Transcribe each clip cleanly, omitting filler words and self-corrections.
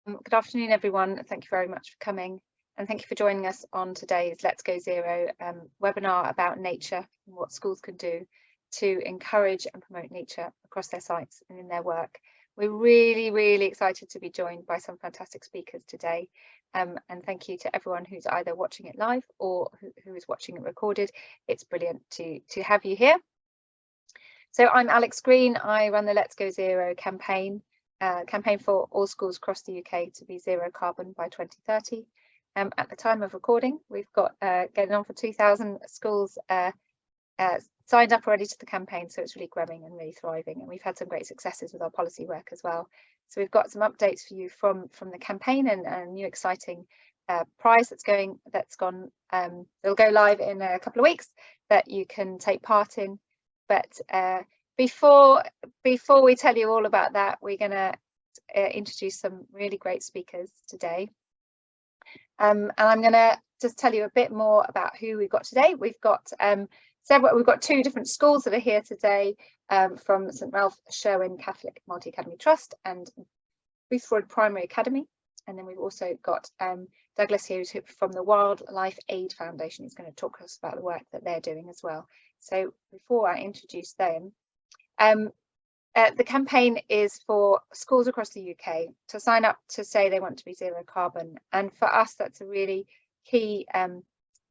Good afternoon, everyone. Thank you very much for coming, and thank you for joining us on today's Let's Go Zero webinar about nature and what schools can do to encourage and promote nature across their sites and in their work. We're really excited to be joined by some fantastic speakers today, and thank you to everyone who's either watching it live or who is watching it recorded. It's brilliant to have you here. So I'm Alex Green. I run the Let's Go Zero campaign for all schools across the UK to be zero carbon by 2030. At the time of recording, we've got getting on for 2,000 schools signed up already to the campaign, so it's really growing and really thriving, and we've had some great successes with our policy work as well. So we've got some updates for you from the campaign and a new exciting prize that's gone. It'll go live in a couple of weeks that you can take part in. But before we tell you all about that, we're going to introduce some really great speakers today. And I'm going to just tell you a bit more about who we've got today. We've got two different schools that are here today, from St Ralph Sherwin Catholic Multi-Academy Trust and Boothroyd Primary Academy. And then we've also got Douglas here, who's from the Wildlife Aid Foundation. He's going to talk to us about the work that they're doing as well. So before I introduce them, the campaign is for schools across the UK to sign up to say they want to be zero carbon. And for us, that's a really key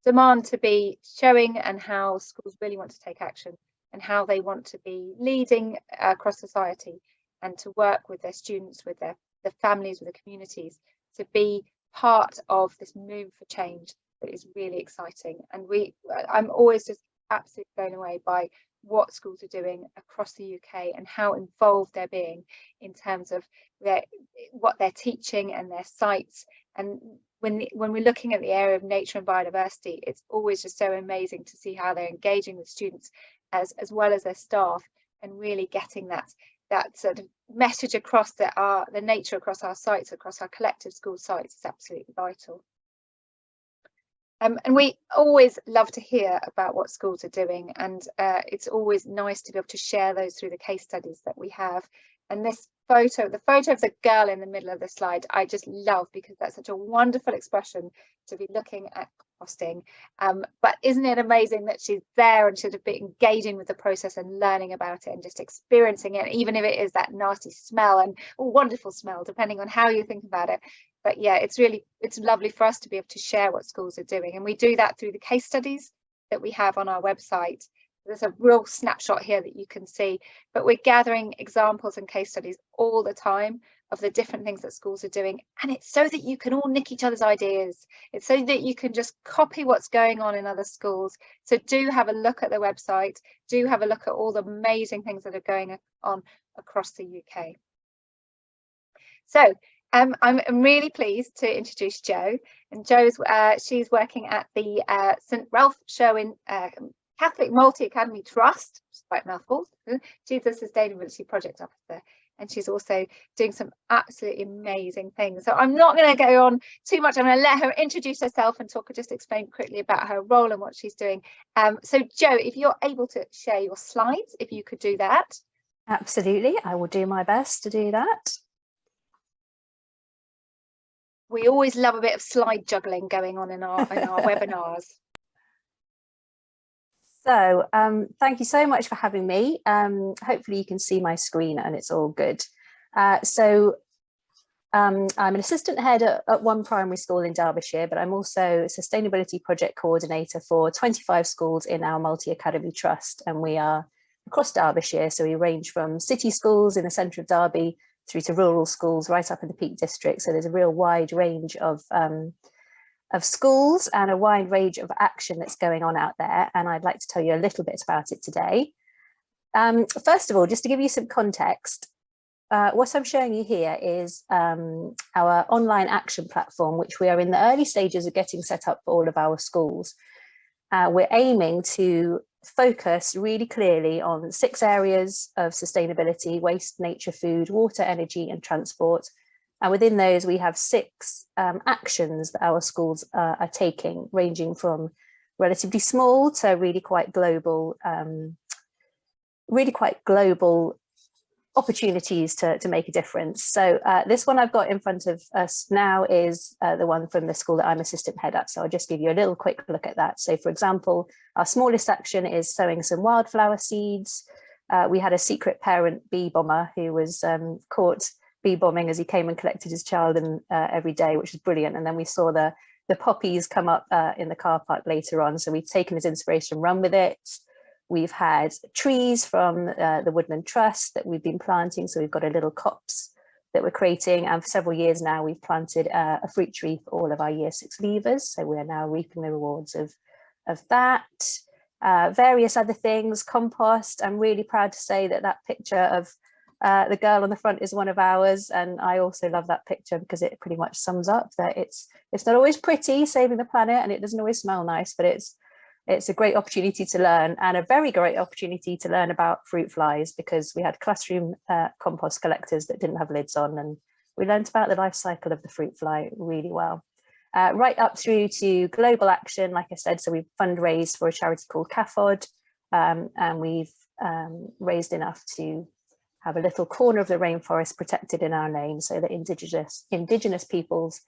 demand to be showing, and how schools really want to take action and how they want to be leading across society and to work with their students, with their families, with the communities, to be part of this move for change that is really exciting. And I'm always just absolutely blown away by what schools are doing across the UK and how involved they're being in terms of what they're teaching and their sites. And when we're looking at the area of nature and biodiversity, it's always just so amazing to see how they're engaging with students as well as their staff, and really getting that sort of message across that the nature across our sites, across our collective school sites, is absolutely vital. And we always love to hear about what schools are doing, and it's always nice to be able to share those through the case studies that we have. And this photo, the photo of the girl in the middle of the slide, I just love, because that's such a wonderful expression to be looking at composting. But isn't it amazing that she's there and should have been engaging with the process and learning about it and just experiencing it, even if it is that nasty smell and wonderful smell, depending on how you think about it. But yeah, it's lovely for us to be able to share what schools are doing, and we do that through the case studies that we have on our website. There's a real snapshot here that you can see, but we're gathering examples and case studies all the time of the different things that schools are doing, and it's so that you can all nick each other's ideas. It's so that you can just copy what's going on in other schools. So do have a look at the website, do have a look at all the amazing things that are going on across the UK. So I'm really pleased to introduce Jo, and she's working at the St Ralph Sherwin Catholic Multi-Academy Trust, quite a mouthful. She's a Sustainability Project Officer, and she's also doing some absolutely amazing things. So I'm not going to go on too much. I'm going to let her introduce herself and just explain quickly about her role and what she's doing. So Jo, if you're able to share your slides, if you could do that. Absolutely, I will do my best to do that. We always love a bit of slide juggling going on in our webinars. So thank you so much for having me. Hopefully you can see my screen and it's all good. I'm an assistant head at one primary school in Derbyshire, but I'm also sustainability project coordinator for 25 schools in our multi-academy trust, and we are across Derbyshire. So we range from city schools in the centre of Derby through to rural schools right up in the Peak District. So there's a real wide range of schools and a wide range of action that's going on out there. And I'd like to tell you a little bit about it today. First of all, just to give you some context, what I'm showing you here is our online action platform, which we are in the early stages of getting set up for all of our schools. We're aiming to focus really clearly on 6 areas of sustainability: waste, nature, food, water, energy, and transport. And within those, we have 6 actions that our schools are taking, ranging from relatively small to really quite global opportunities to make a difference. So this one I've got in front of us now is the one from the school that I'm assistant head at. So I'll just give you a little quick look at that. So for example, our smallest action is sowing some wildflower seeds. We had a secret parent bee bomber who was caught bee bombing as he came and collected his child every day, which was brilliant. And then we saw the poppies come up in the car park later on. So we've taken his inspiration, run with it. We've had trees from the Woodland Trust that we've been planting. So we've got a little copse that we're creating. And for several years now, we've planted a fruit tree for all of our Year 6 leavers. So we're now reaping the rewards of that. Various other things, compost. I'm really proud to say that picture of the girl on the front is one of ours. And I also love that picture because it pretty much sums up that it's not always pretty saving the planet, and it doesn't always smell nice, but it's a great opportunity to learn, and a very great opportunity to learn about fruit flies, because we had classroom compost collectors that didn't have lids on, and we learned about the life cycle of the fruit fly really well. Right up through to global action, like I said, so we've fundraised for a charity called CAFOD, and we've raised enough to have a little corner of the rainforest protected in our name, so that indigenous peoples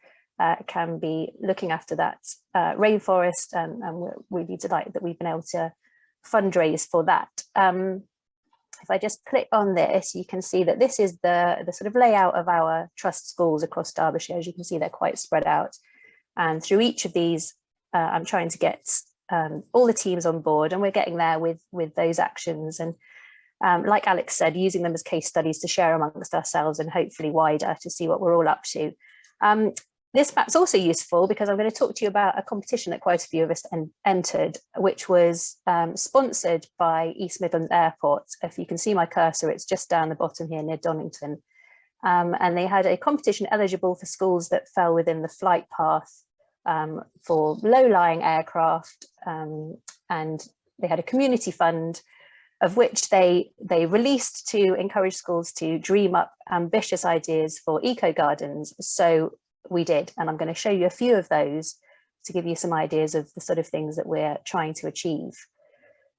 can be looking after that rainforest, and we're really delighted that we've been able to fundraise for that. If I just click on this, you can see that this is the sort of layout of our trust schools across Derbyshire. As you can see, they're quite spread out, and through each of these I'm trying to get all the teams on board, and we're getting there with those actions, and like Alex said, using them as case studies to share amongst ourselves and hopefully wider to see what we're all up to. This map's also useful because I'm going to talk to you about a competition that quite a few of us entered, which was sponsored by East Midlands Airport. If you can see my cursor, it's just down the bottom here near Donington. And they had a competition eligible for schools that fell within the flight path for low-lying aircraft. And they had a community fund of which they released to encourage schools to dream up ambitious ideas for eco gardens. So we did, and I'm going to show you a few of those to give you some ideas of the sort of things that we're trying to achieve.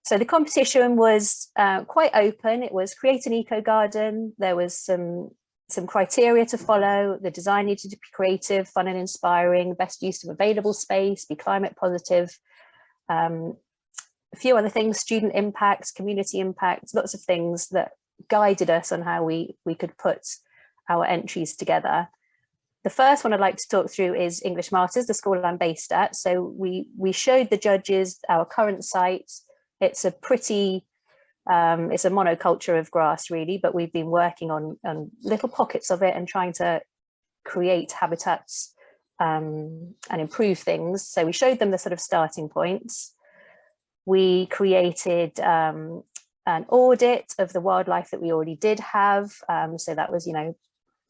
So the competition was quite open. It was create an eco garden. There was some criteria to follow. The design needed to be creative, fun and inspiring, best use of available space, be climate positive. A few other things, student impacts, community impacts, lots of things that guided us on how we could put our entries together. The first one I'd like to talk through is English Martyrs, the school I'm based at. So we showed the judges our current site. It's a pretty, it's a monoculture of grass really, but we've been working on little pockets of it and trying to create habitats and improve things. So we showed them the sort of starting points. We created an audit of the wildlife that we already did have. So that was,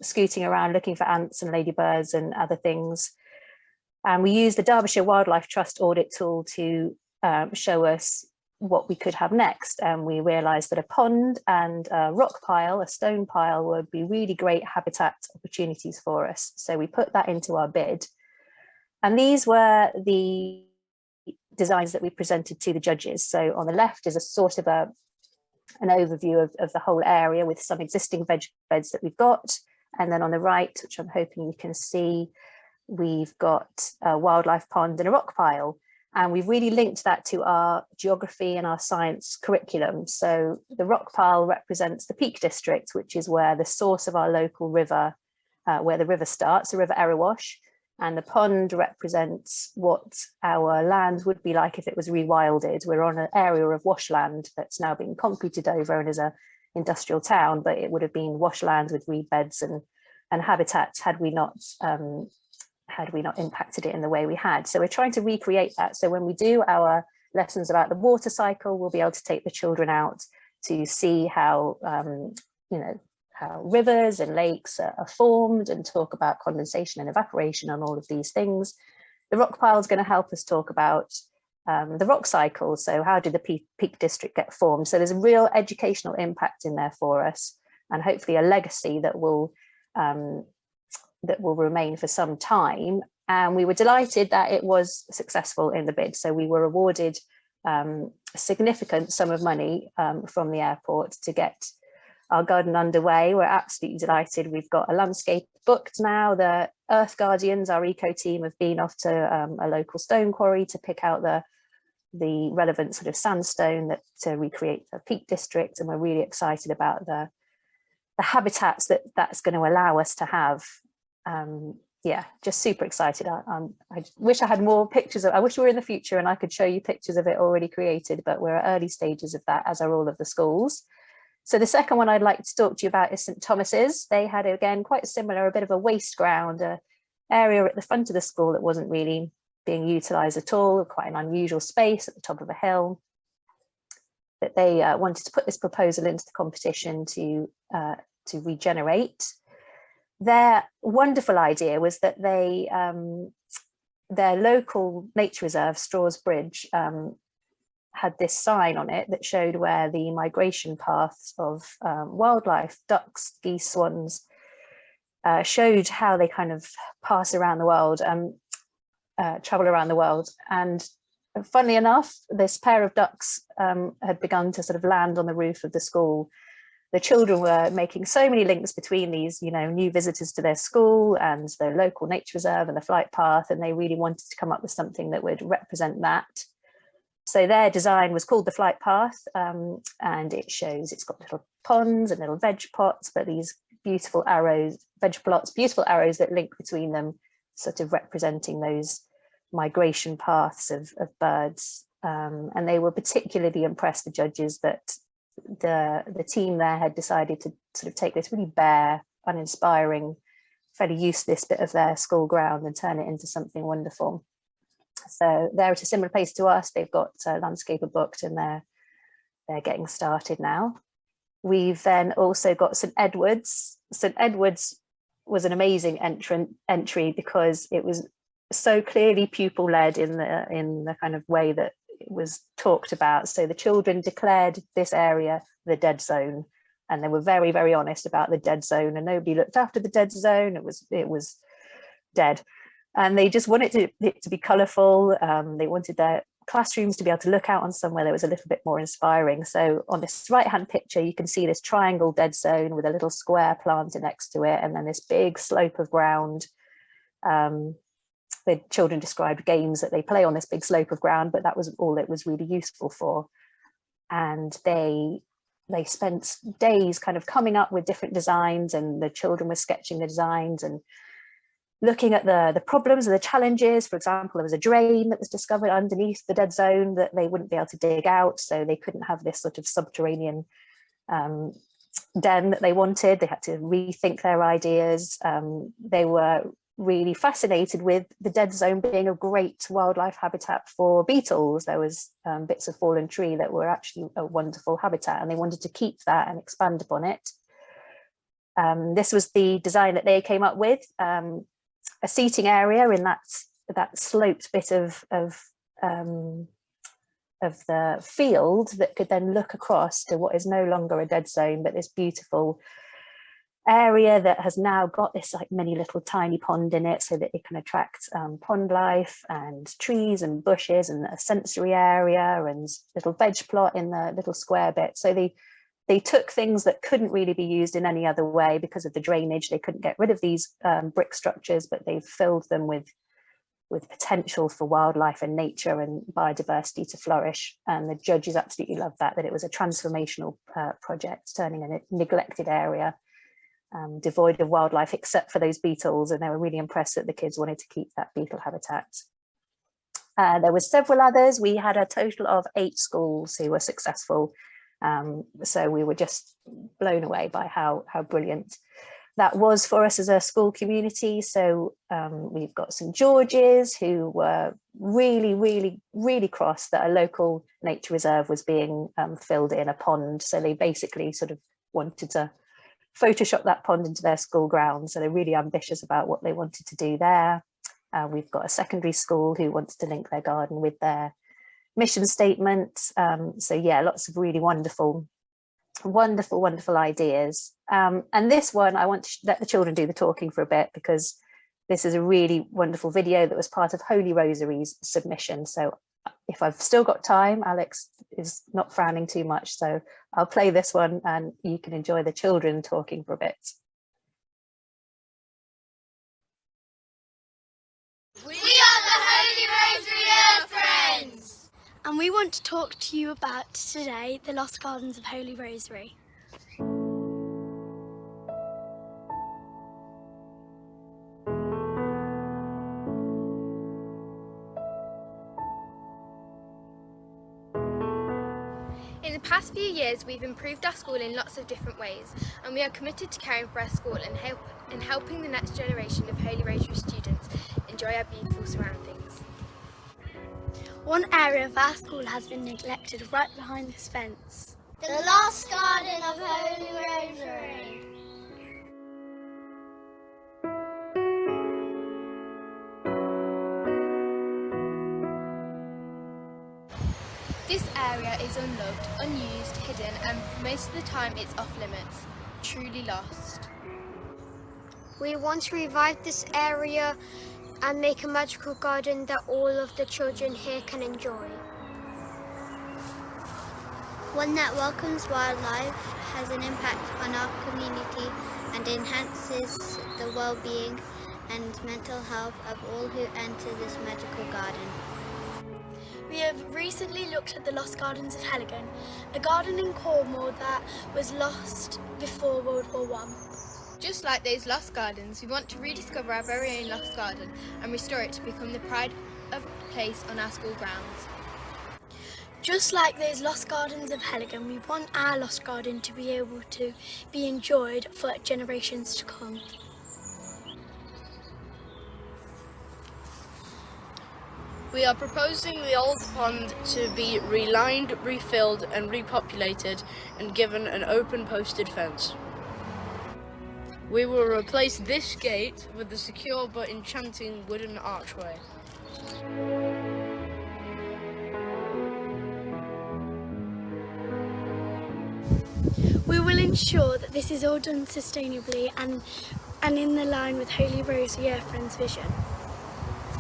scooting around looking for ants and ladybirds and other things. And we used the Derbyshire Wildlife Trust audit tool to show us what we could have next. And we realised that a pond and a rock pile, a stone pile, would be really great habitat opportunities for us. So we put that into our bid. And these were the designs that we presented to the judges. So on the left is a sort of an overview of the whole area with some existing veg beds that we've got. And then on the right, which I'm hoping you can see, we've got a wildlife pond and a rock pile. And we've really linked that to our geography and our science curriculum. So the rock pile represents the Peak District, which is where the source of our local river, where the river starts, the River Erewash. And the pond represents what our land would be like if it was rewilded. We're on an area of washland that's now been concreted over and is a industrial town, but it would have been washlands with reed beds and habitats had we not impacted it in the way we had. So we're trying to recreate that. So when we do our lessons about the water cycle, we'll be able to take the children out to see how how rivers and lakes are formed and talk about condensation and evaporation and all of these things. The rock pile is going to help us talk about the rock cycle. So how did the Peak District get formed? So there's a real educational impact in there for us, and hopefully a legacy that will remain for some time. And we were delighted that it was successful in the bid. So we were awarded a significant sum of money from the airport to get our garden underway. We're absolutely delighted. We've got a landscape booked now. The Earth Guardians, our eco team, have been off to a local stone quarry to pick out the relevant sort of sandstone to recreate the Peak District, and we're really excited about the habitats that's going to allow us to have. Yeah, just super excited. I wish I had more pictures. I wish we were in the future and I could show you pictures of it already created, but we're at early stages of that, as are all of the schools. So the second one I'd like to talk to you about is St Thomas's. They had, again, quite similar, a bit of a waste ground, an area at the front of the school that wasn't really being utilised at all, quite an unusual space at the top of a hill. That they wanted to put this proposal into the competition to regenerate. Their wonderful idea was that they, their local nature reserve, Straws Bridge, had this sign on it that showed where the migration paths of wildlife, ducks, geese, swans, showed how they kind of pass around the world, travel around the world. And funnily enough, this pair of ducks had begun to sort of land on the roof of the school. The children were making so many links between these, new visitors to their school and the local nature reserve and the flight path, and they really wanted to come up with something that would represent that. So their design was called the flight path, and it's got little ponds and little veg pots, but these beautiful arrows, veg plots, beautiful arrows that link between them, sort of representing those migration paths of birds. And they were particularly impressed, the judges, that the team there had decided to sort of take this really bare, uninspiring, fairly useless bit of their school ground and turn it into something wonderful. So they're at a similar place to us. They've got a landscaper booked, and they're getting started now. We've then also got St Edward's. St Edward's was an amazing entry because it was so clearly pupil led in the kind of way that it was talked about. So the children declared this area the dead zone, and they were very, very honest about the dead zone, and nobody looked after the dead zone. It was dead, and they just wanted it to be colourful. They wanted their classrooms to be able to look out on somewhere that was a little bit more inspiring. So on this right hand picture, you can see this triangle dead zone with a little square planted next to it, and then this big slope of ground. The children described games that they play on this big slope of ground, but that was all it was really useful for. And they spent days kind of coming up with different designs, and the children were sketching the designs and looking at the problems and the challenges. For example, there was a drain that was discovered underneath the dead zone that they wouldn't be able to dig out, so they couldn't have this sort of subterranean den that they wanted. They had to rethink their ideas. They were really fascinated with the dead zone being a great wildlife habitat for beetles. There was bits of fallen tree that were actually a wonderful habitat, and they wanted to keep that and expand upon it. This was the design that they came up with, a seating area in that sloped bit of the field that could then look across to what is no longer a dead zone, but this beautiful area that has now got this like mini little tiny pond in it, so that it can attract pond life and trees and bushes and a sensory area and little veg plot in the little square bit. So they took things that couldn't really be used in any other way because of the drainage. They couldn't get rid of these brick structures, but they filled them with potential for wildlife and nature and biodiversity to flourish. And the judges absolutely loved that it was a transformational project, turning a neglected area devoid of wildlife except for those beetles, and they were really impressed that the kids wanted to keep that beetle habitat. There were several others. We had a total of 8 schools who were successful, so we were just blown away by how brilliant that was for us as a school community. So we've got St George's, who were really, really, really cross that a local nature reserve was being filled in a pond. So they basically sort of wanted to Photoshop that pond into their school grounds. So they're really ambitious about what they wanted to do there. We've got a secondary school who wants to link their garden with their mission statement. So yeah, lots of really wonderful ideas. And this one, I want to let the children do the talking for a bit, because this is a really wonderful video that was part of Holy Rosary's submission. So if I've still got time, Alex is not frowning too much, so I'll play this one and you can enjoy the children talking for a bit. We are the Holy Rosary Earth Friends! And we want to talk to you about today the Lost Gardens of Holy Rosary. In the past few years, we've improved our school in lots of different ways, and we are committed to caring for our school and helping the next generation of Holy Rosary students enjoy our beautiful surroundings. One area of our school has been neglected right behind this fence. The Lost Garden of Holy Rosary. This area is unloved, unused, hidden, and for most of the time it's off limits, truly lost. We want to revive this area and make a magical garden that all of the children here can enjoy. One that welcomes wildlife, has an impact on our community and enhances the well-being and mental health of all who enter this magical garden. We have recently looked at the Lost Gardens of Heligan, a garden in Cornwall that was lost before World War I. Just like those lost gardens, we want to rediscover our very own lost garden and restore it to become the pride of place on our school grounds. Just like those Lost Gardens of Heligan, we want our Lost Garden to be able to be enjoyed for generations to come. We are proposing the old pond to be relined, refilled and repopulated and given an open posted fence. We will replace this gate with a secure but enchanting wooden archway. We will ensure that this is all done sustainably and in the line with Holy Rosary Earth Friends' vision.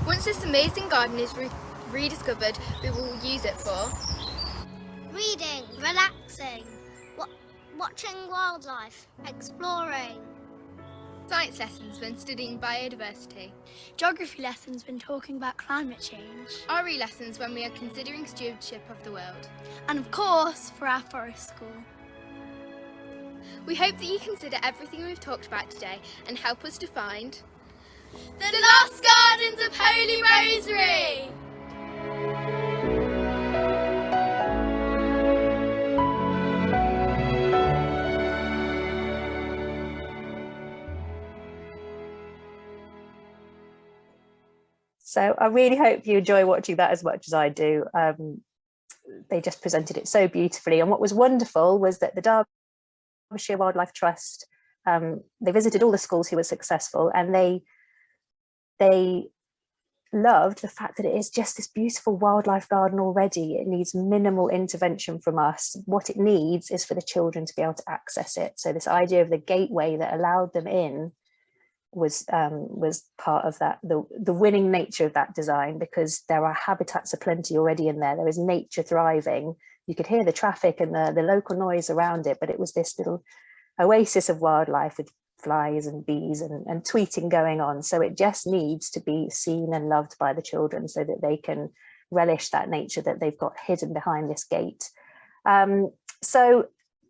Once this amazing garden is rediscovered, we will use it for Reading, relaxing, watching wildlife, exploring. science lessons when studying biodiversity, Geography lessons when talking about climate change. RE lessons when we are considering stewardship of the world. And of course, for our forest school. We hope that you consider everything we've talked about today and help us to find the Lost Gardens of Holy Rosary! So I really hope you enjoy watching that as much as I do. They just presented it so beautifully. And what was wonderful was that the Derbyshire Wildlife Trust, they visited all the schools who were successful, and they loved the fact that it is just this beautiful wildlife garden already. It needs minimal intervention from us. What it needs is for the children to be able to access it. So this idea of the gateway that allowed them in was part of that, the winning nature of that design, because there are habitats aplenty already in there. There is nature thriving. You could hear the traffic and the local noise around it, but it was this little oasis of wildlife with flies and bees and tweeting going on. So it just needs to be seen and loved by the children so that they can relish that nature that they've got hidden behind this gate. So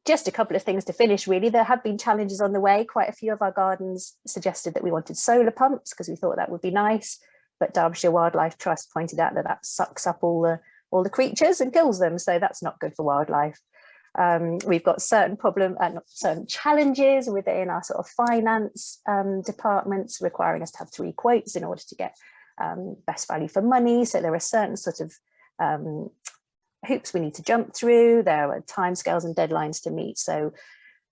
just a couple of things to finish, really. There have been challenges on the way. Quite a few of our gardens suggested that we wanted solar pumps because we thought that would be nice, but Derbyshire Wildlife Trust pointed out that that sucks up all the creatures and kills them, so that's not good for wildlife. We've got certain certain challenges within our sort of finance departments, requiring us to have 3 quotes in order to get best value for money. So there are certain sort of hoops we need to jump through. There are timescales and deadlines to meet. So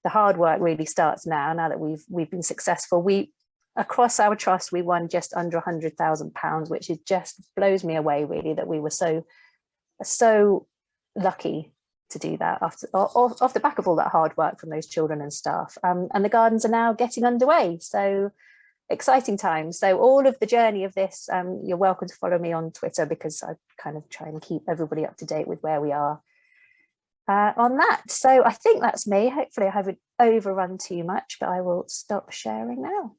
the hard work really starts now that we've been successful. Across our trust, we won just under £100,000, which is just blows me away, really, that we were so lucky to do that off the back of all that hard work from those children and staff. And the gardens are now getting underway. So exciting times. So all of the journey of this, you're welcome to follow me on Twitter, because I kind of try and keep everybody up to date with where we are on that. So I think that's me. Hopefully I haven't overrun too much, but I will stop sharing now.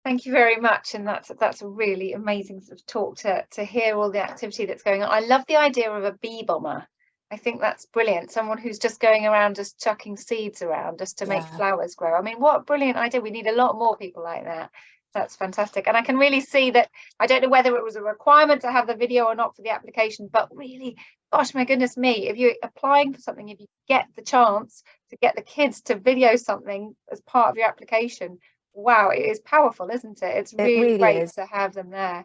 Thank you very much, and that's a really amazing sort of talk to hear all the activity that's going on. I love the idea of a bee bomber. I think that's brilliant. Someone who's just going around just chucking seeds around just to make flowers grow. I mean, what a brilliant idea. We need a lot more people like that. That's fantastic. And I can really see that. I don't know whether it was a requirement to have the video or not for the application, but really, gosh, my goodness me, if you're applying for something, if you get the chance to get the kids to video something as part of your application, wow, it is powerful, isn't it? It's really great to have them there.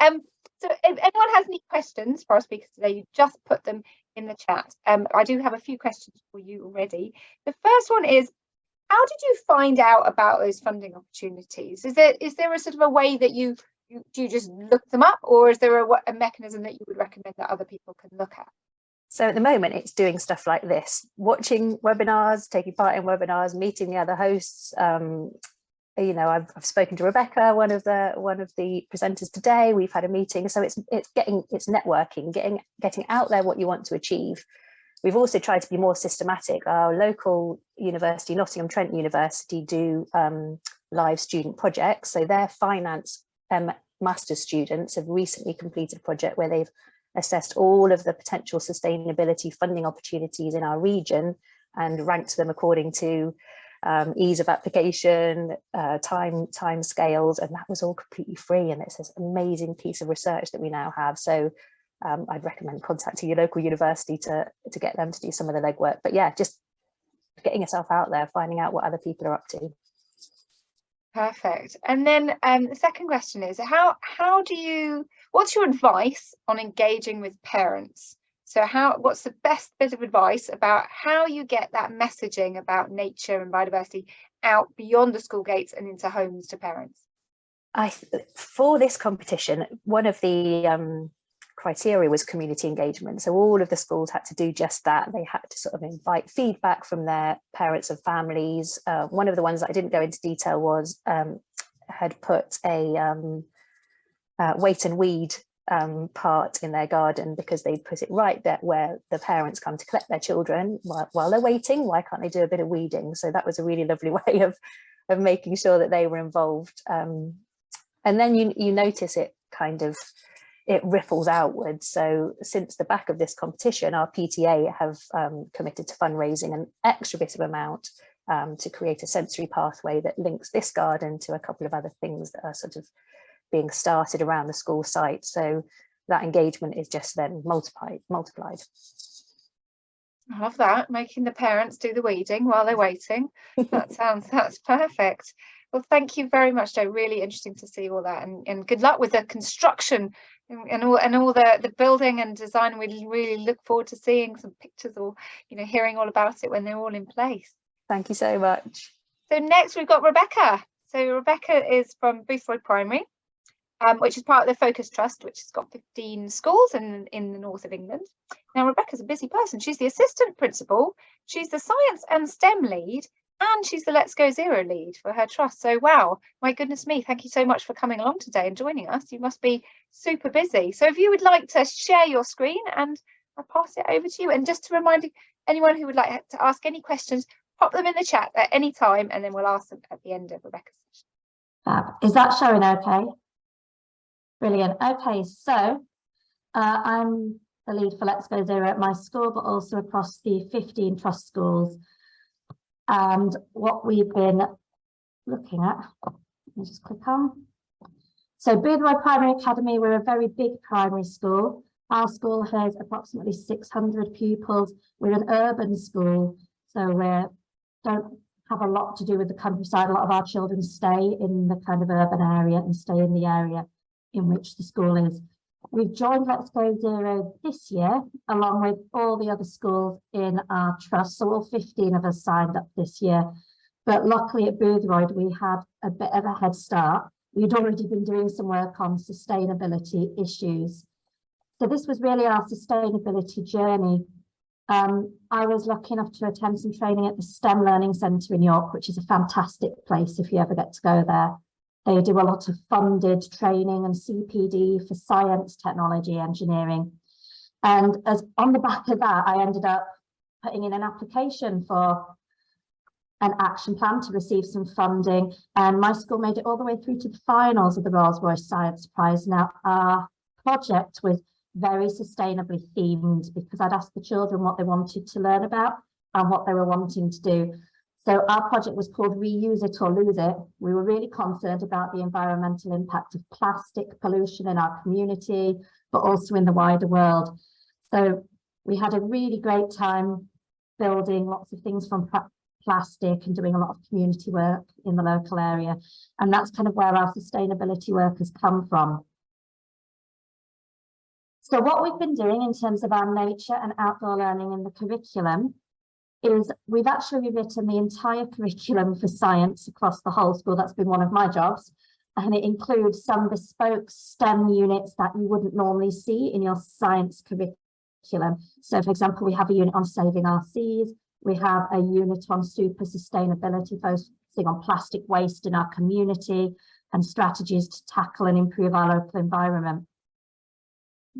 So if anyone has any questions for our speakers today, you just put them in the chat. I do have a few questions for you already. The first one is, how did you find out about those funding opportunities? Is there a sort of a way that do you just look them up, or is there a mechanism that you would recommend that other people can look at? So at the moment, it's doing stuff like this, watching webinars, taking part in webinars, meeting the other hosts. You know, I've spoken to Rebecca, one of the presenters today. We've had a meeting, so it's networking, getting out there what you want to achieve. We've also tried to be more systematic. Our local university, Nottingham Trent University, do live student projects. So their finance master's students have recently completed a project where they've assessed all of the potential sustainability funding opportunities in our region and ranked them according to ease of application, time scales, and that was all completely free. And it's this amazing piece of research that we now have. So I'd recommend contacting your local university to get them to do some of the legwork. But yeah, just getting yourself out there, finding out what other people are up to. Perfect. And then the second question is, what's your advice on engaging with parents? So what's the best bit of advice about how you get that messaging about nature and biodiversity out beyond the school gates and into homes to parents? For this competition, one of the criteria was community engagement. So all of the schools had to do just that. They had to sort of invite feedback from their parents and families. One of the ones that I didn't go into detail was had put a wait and weed part in their garden, because they put it right there where the parents come to collect their children while they're waiting. Why can't they do a bit of weeding? So that was a really lovely way of making sure that they were involved. And then you notice it it ripples outwards. So since the back of this competition, our PTA have committed to fundraising an extra bit of amount to create a sensory pathway that links this garden to a couple of other things that are sort of being started around the school site. So that engagement is just then multiplied. I love that, making the parents do the weeding while they're waiting. That's perfect. Well, thank you very much, Jo. Really interesting to see all that, and good luck with the construction and all the building and design. We really look forward to seeing some pictures or hearing all about it when they're all in place. Thank you so much. So next we've got Rebecca. So Rebecca is from Boothroyd Primary, which is part of the Focus Trust, which has got 15 schools in the north of England. Now, Rebecca's a busy person. She's the assistant principal, she's the science and STEM lead, and she's the Let's Go Zero lead for her trust. So, wow, my goodness me, thank you so much for coming along today and joining us. You must be super busy. So if you would like to share your screen, and I'll pass it over to you. And just to remind anyone who would like to ask any questions, pop them in the chat at any time, and then we'll ask them at the end of Rebecca's session. Is that showing okay? Brilliant. Okay, so I'm the lead for Let's Go Zero at my school, but also across the 15 trust schools. And what we've been looking at, let me just click on. So Boothroyd Primary Academy, we're a very big primary school. Our school has approximately 600 pupils. We're an urban school, so we don't have a lot to do with the countryside. A lot of our children stay in the kind of urban area and stay in the area in which the school is. We've joined Let's Go Zero this year, along with all the other schools in our trust. So all 15 of us signed up this year. But luckily at Boothroyd, we had a bit of a head start. We'd already been doing some work on sustainability issues. So this was really our sustainability journey. I was lucky enough to attend some training at the STEM Learning Centre in York, which is a fantastic place if you ever get to go there. They do a lot of funded training and CPD for science, technology, engineering. And as on the back of that, I ended up putting in an application for an action plan to receive some funding. And my school made it all the way through to the finals of the Rolls-Royce Science Prize. Now, our project was very sustainably themed because I'd asked the children what they wanted to learn about and what they were wanting to do. So our project was called Reuse It or Lose It. We were really concerned about the environmental impact of plastic pollution in our community, but also in the wider world. So we had a really great time building lots of things from plastic and doing a lot of community work in the local area. And that's kind of where our sustainability work has come from. So what we've been doing in terms of our nature and outdoor learning in the curriculum is we've actually rewritten the entire curriculum for science across the whole school. That's been one of my jobs. And it includes some bespoke STEM units that you wouldn't normally see in your science curriculum. So for example, we have a unit on saving our seas. We have a unit on super sustainability, focusing on plastic waste in our community and strategies to tackle and improve our local environment.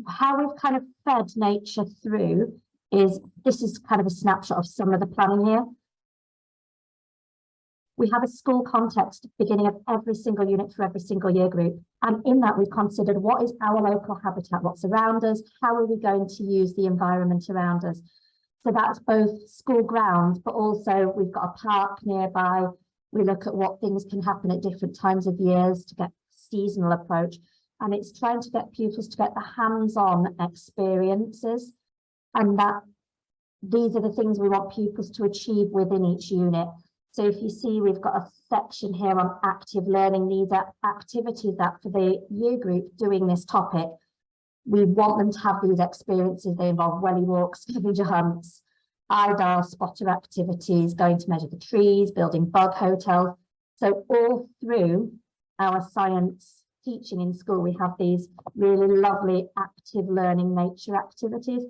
How we've kind of fed nature through is, this is kind of a snapshot of some of the planning here. We have a school context beginning of every single unit for every single year group. And in that, we've considered what is our local habitat, what's around us, how are we going to use the environment around us. So that's both school grounds, but also we've got a park nearby. We look at what things can happen at different times of years to get seasonal approach. And it's trying to get pupils to get the hands-on experiences. And that these are the things we want pupils to achieve within each unit. So if you see, we've got a section here on active learning. These are activities that for the year group doing this topic, we want them to have these experiences. They involve welly walks, scavenger hunts, iDot spotter activities, going to measure the trees, building bug hotels. So all through our science teaching in school, we have these really lovely active learning nature activities.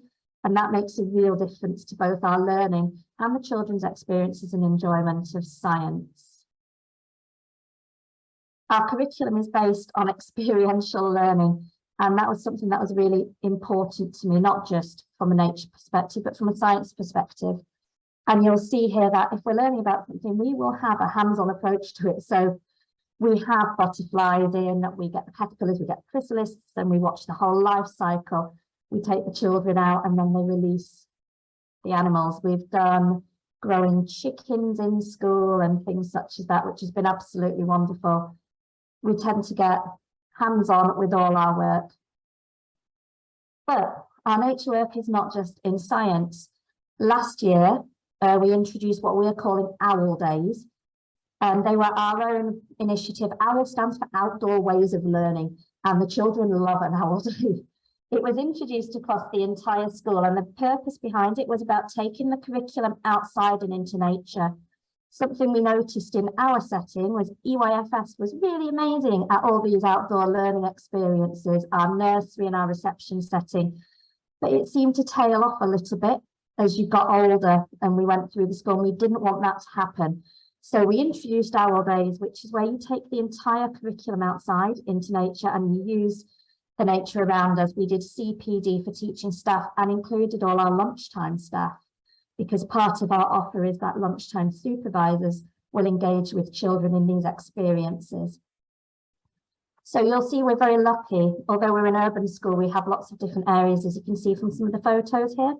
And that makes a real difference to both our learning and the children's experiences and enjoyment of science. Our curriculum is based on experiential learning. And that was something that was really important to me, not just from a nature perspective, but from a science perspective. And you'll see here that if we're learning about something, we will have a hands-on approach to it. So we have butterflies in, we get the caterpillars, we get the chrysalises, and we watch the whole life cycle. We take the children out and then they release the animals. We've done growing chickens in school and things such as that, which has been absolutely wonderful. We tend to get hands-on with all our work. But our nature work is not just in science. Last year, we introduced what we are calling Owl Days. And they were our own initiative. OWL stands for Outdoor Ways of Learning, and the children love an owl day. It was introduced across the entire school, and the purpose behind it was about taking the curriculum outside and into nature. Something we noticed in our setting was EYFS was really amazing at all these outdoor learning experiences, our nursery and our reception setting, but it seemed to tail off a little bit as you got older and we went through the school, and we didn't want that to happen. So we introduced Owl Days, which is where you take the entire curriculum outside into nature and you use the nature around us. We did CPD for teaching staff and included all our lunchtime staff, because part of our offer is that lunchtime supervisors will engage with children in these experiences. So you'll see we're very lucky. Although we're an urban school, we have lots of different areas, as you can see from some of the photos here.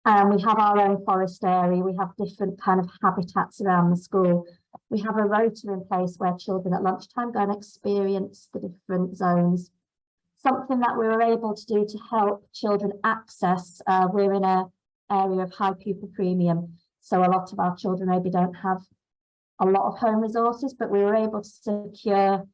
We have our own forest area. We have different kind of habitats around the school. We have a rota in place where children at lunchtime go and experience the different zones. Something that we were able to do to help children access, we're in an area of high pupil premium. So a lot of our children maybe don't have a lot of home resources, but we were able to secure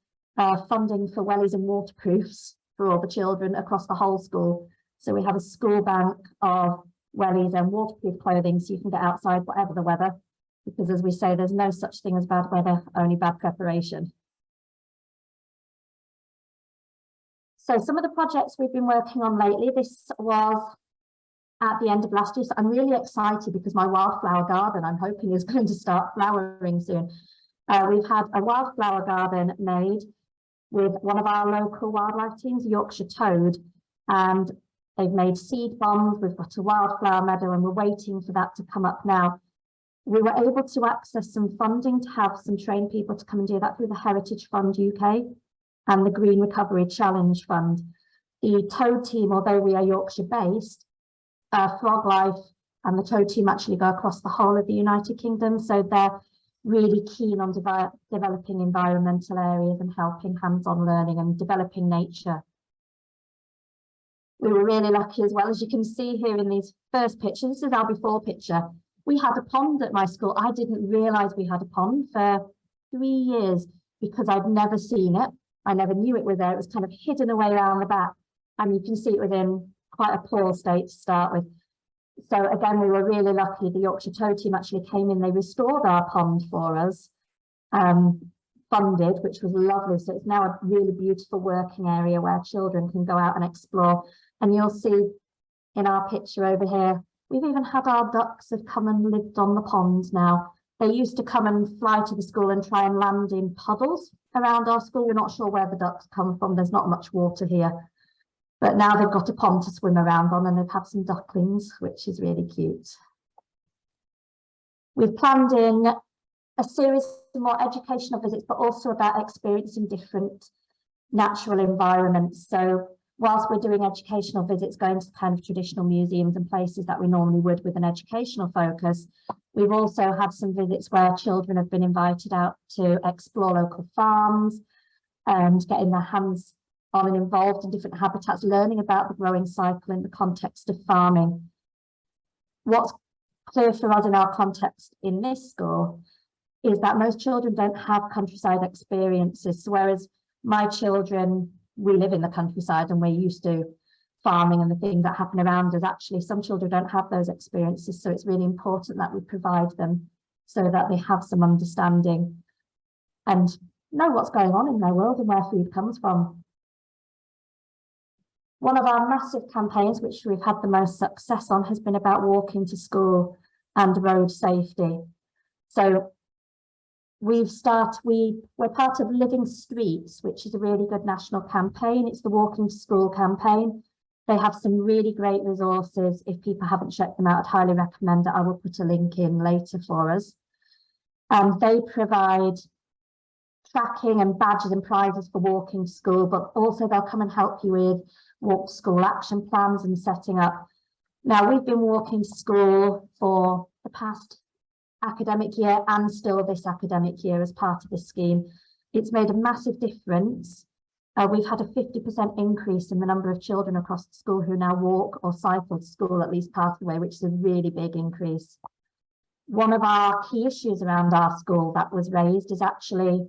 funding for wellies and waterproofs for all the children across the whole school. So we have a school bank of wellies and waterproof clothing so you can get outside whatever the weather, because as we say, there's no such thing as bad weather, only bad preparation. So some of the projects we've been working on lately, this was at the end of last year. So I'm really excited because my wildflower garden, I'm hoping, is going to start flowering soon. We've had a wildflower garden made with one of our local wildlife teams, Yorkshire Toad, and they've made seed bombs. We've got a wildflower meadow and we're waiting for that to come up now. We were able to access some funding to have some trained people to come and do that through the Heritage Fund UK and the Green Recovery Challenge Fund. The Toad team, although we are Yorkshire based, Frog Life and the Toad team actually go across the whole of the United Kingdom. So they're really keen on developing environmental areas and helping hands-on learning and developing nature. We were really lucky as well, as you can see here in these first pictures. This is our before picture. We had a pond at my school. I didn't realise we had a pond for 3 years because I'd never seen it. I never knew it was there. It was kind of hidden away around the back. And you can see it was in quite a poor state to start with. So again, we were really lucky. The Yorkshire Toad team actually came in. They restored our pond for us, funded, which was lovely. So it's now a really beautiful working area where children can go out and explore. And you'll see in our picture over here, we've even had our ducks have come and lived on the pond now. They used to come and fly to the school and try and land in puddles around our school. We're not sure where the ducks come from. There's not much water here. But now they've got a pond to swim around on and they've had some ducklings, which is really cute. We've planned in a series of more educational visits, but also about experiencing different natural environments. So whilst we're doing educational visits, going to kind of traditional museums and places that we normally would with an educational focus, we've also had some visits where children have been invited out to explore local farms and getting their hands on and involved in different habitats, learning about the growing cycle in the context of farming. What's clear for us in our context in this school is that most children don't have countryside experiences. So whereas my children, we live in the countryside and we're used to farming and the things that happen around us, actually some children don't have those experiences. So it's really important that we provide them so that they have some understanding and know what's going on in their world and where food comes from. One of our massive campaigns, which we've had the most success on, has been about walking to school and road safety. So we're part of Living Streets, which is a really good national campaign. It's the Walking to School campaign. They have some really great resources. If people haven't checked them out, I'd highly recommend it. I will put a link in later for us. And they provide tracking and badges and prizes for walking to school, but also they'll come and help you with walk to school action plans and setting up. Now, we've been walking to school for the past academic year and still this academic year as part of this scheme. It's made a massive difference. We've had a 50% increase in the number of children across the school who now walk or cycle to school at least part of the way, which is a really big increase. One of our key issues around our school that was raised is actually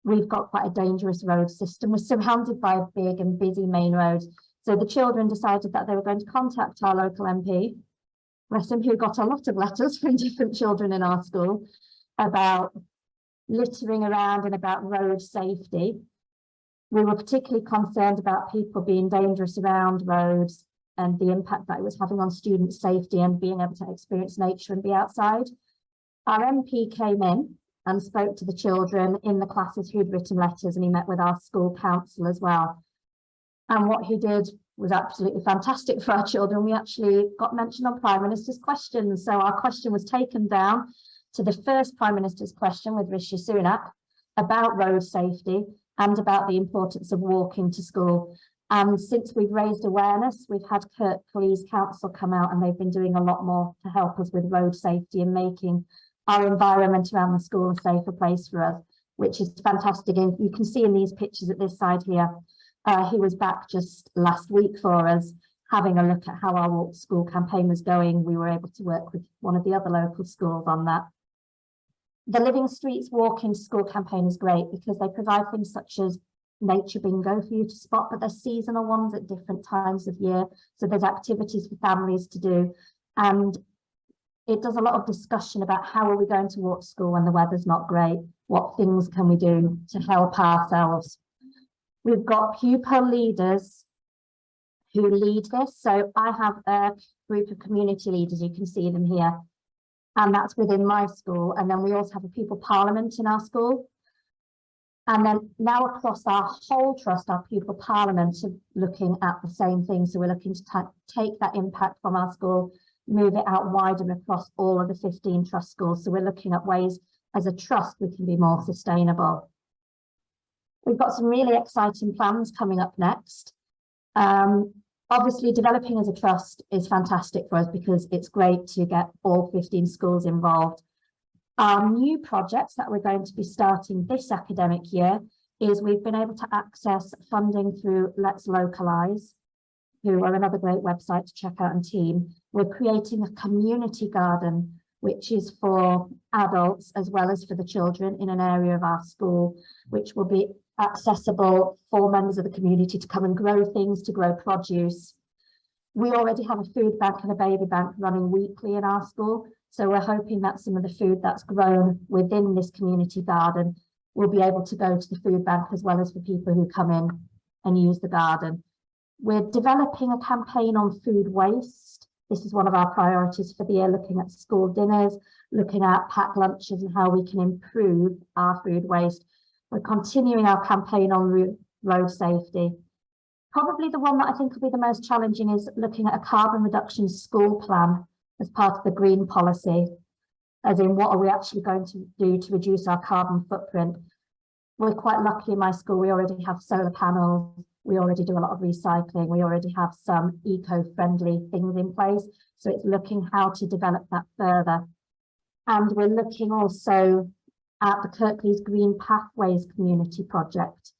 we've got quite a dangerous road system. We're surrounded by a big and busy main road. So the children decided that they were going to contact our local MP, Lasenby, who got a lot of letters from different children in our school about littering around and about road safety. We were particularly concerned about people being dangerous around roads and the impact that it was having on student safety and being able to experience nature and be outside. Our MP came in and spoke to the children in the classes who'd written letters, and he met with our school council as well. And what he did was absolutely fantastic for our children. We actually got mentioned on Prime Minister's questions. So our question was taken down to the first Prime Minister's question with Rishi Sunak about road safety and about the importance of walking to school. And since we've raised awareness, we've had Kirklees Council come out and they've been doing a lot more to help us with road safety and making our environment around the school a safer place for us, which is fantastic. And you can see in these pictures at this side here, he was back just last week for us, having a look at how our Walk to School campaign was going. We were able to work with one of the other local schools on that. The Living Streets Walking to School campaign is great because they provide things such as nature bingo for you to spot, but there's seasonal ones at different times of year. So there's activities for families to do. And it does a lot of discussion about how are we going to walk to school when the weather's not great? What things can we do to help ourselves? We've got pupil leaders who lead this. So I have a group of community leaders, you can see them here, and that's within my school. And then we also have a pupil parliament in our school. And then now across our whole trust, our pupil parliament are looking at the same thing. So we're looking to take that impact from our school, move it out wider and across all of the 15 trust schools. So we're looking at ways as a trust we can be more sustainable. We've got some really exciting plans coming up next. Obviously, developing as a trust is fantastic for us because it's great to get all 15 schools involved. Our new projects that we're going to be starting this academic year is we've been able to access funding through Let's Localise, who are another great website to check out, and team. We're creating a community garden, which is for adults as well as for the children in an area of our school, which will be accessible for members of the community to come and grow things, to grow produce. We already have a food bank and a baby bank running weekly in our school. So we're hoping that some of the food that's grown within this community garden will be able to go to the food bank as well as for people who come in and use the garden. We're developing a campaign on food waste. This is one of our priorities for the year, looking at school dinners, looking at packed lunches and how we can improve our food waste. We're continuing our campaign on road safety. Probably the one that I think will be the most challenging is looking at a carbon reduction school plan as part of the green policy, as in what are we actually going to do to reduce our carbon footprint. We're quite lucky in my school, we already have solar panels, we already do a lot of recycling, we already have some eco-friendly things in place. So it's looking how to develop that further. And we're looking also at the Kirklees Green Pathways Community Project.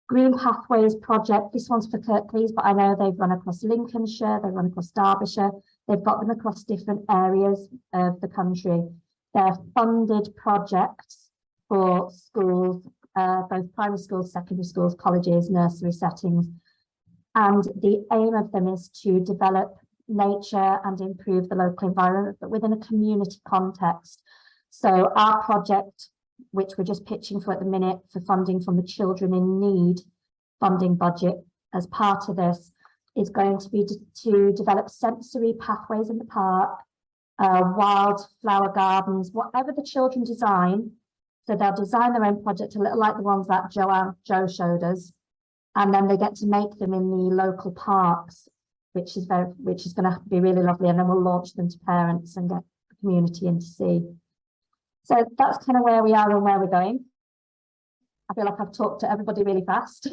Green Pathways project, this one's for Kirklees, but I know they've run across Lincolnshire, they've run across Derbyshire, they've got them across different areas of the country. They're funded projects for schools, both primary schools, secondary schools, colleges, nursery settings. And the aim of them is to develop nature and improve the local environment, but within a community context. So our project, which we're just pitching for at the minute for funding from the Children in Need funding budget as part of this, is going to be to develop sensory pathways in the park, wildflower gardens, whatever the children design. So they'll design their own project, a little like the ones that Joe showed us, and then they get to make them in the local parks, which is going to be really lovely. And then we'll launch them to parents and get the community in to see. So that's kind of where we are and where we're going. I feel like I've talked to everybody really fast.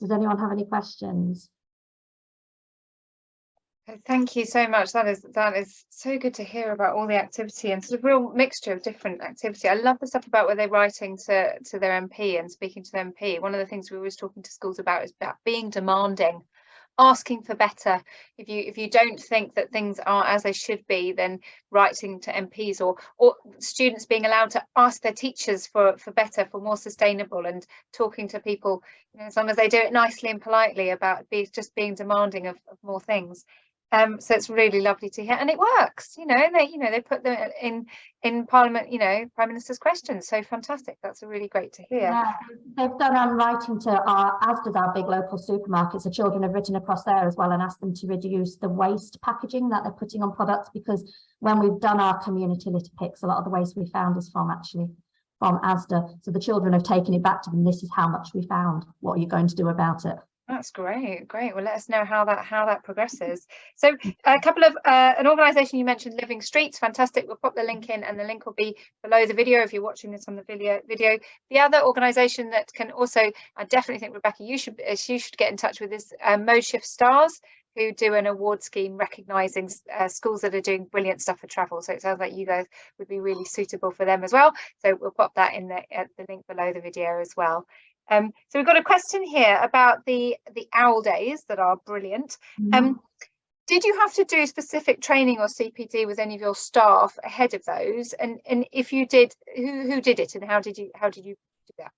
Does anyone have any questions? Thank you so much. That is so good to hear about all the activity and sort of real mixture of different activity. I love the stuff about where they're writing to their MP and speaking to their MP. One of the things we're always talking to schools about is about being demanding, asking for better. If you don't think that things are as they should be, then writing to MPs or students being allowed to ask their teachers for better, for more sustainable, and talking to people, you know, as long as they do it nicely and politely, about just being demanding of more things. So it's really lovely to hear, and it works. They put them in Parliament, Prime Minister's questions. So fantastic. That's really great to hear. Yeah, they've done writing to as does our big local supermarkets. The children have written across there as well and asked them to reduce the waste packaging that they're putting on products, because when we've done our community litter picks, a lot of the waste we found is from Asda. So the children have taken it back to them. This is how much we found. What are you going to do about it? That's great. Well, let us know how that progresses. So a couple of an organisation you mentioned, Living Streets, fantastic. We'll pop the link in, and the link will be below the video if you're watching this on the video. The other organisation that can also, I definitely think, Rebecca, you should get in touch with, is Mode Shift Stars, who do an award scheme recognising schools that are doing brilliant stuff for travel. So it sounds like you guys would be really suitable for them as well. So we'll pop that in the link below the video as well. So we've got a question here about the OWL days that are brilliant. Did you have to do specific training or CPD with any of your staff ahead of those? And if you did, who did it, and how did you do that?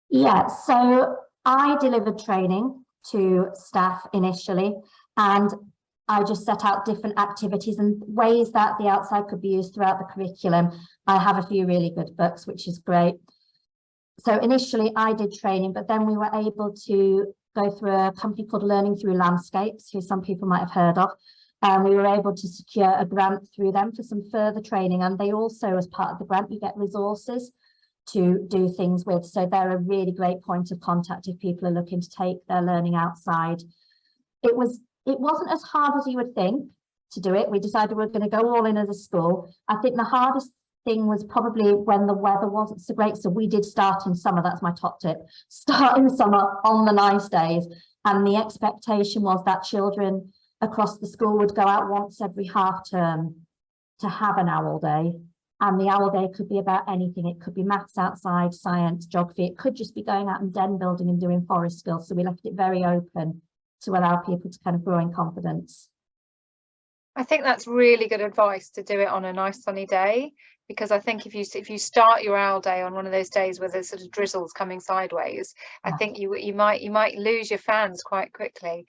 Yeah, so I delivered training to staff initially, and I just set out different activities and ways that the outside could be used throughout the curriculum. I have a few really good books, which is great. So initially I did training, but then we were able to go through a company called Learning Through Landscapes, who some people might have heard of. We were able to secure a grant through them for some further training, and they also, as part of the grant, you get resources to do things with. So they're a really great point of contact if people are looking to take their learning outside. It wasn't as hard as you would think to do it. We decided we're going to go all in as a school. I think the hardest thing was probably when the weather wasn't so great. So we did start in summer. That's my top tip. Start in summer on the nice days. And the expectation was that children across the school would go out once every half term to have an owl day. And the owl day could be about anything. It could be maths outside, science, geography. It could just be going out and den building and doing forest skills. So we left it very open to allow people to kind of grow in confidence. I think that's really good advice, to do it on a nice sunny day, because I think if you start your owl day on one of those days where there's sort of drizzles coming sideways, I think you might lose your fans quite quickly.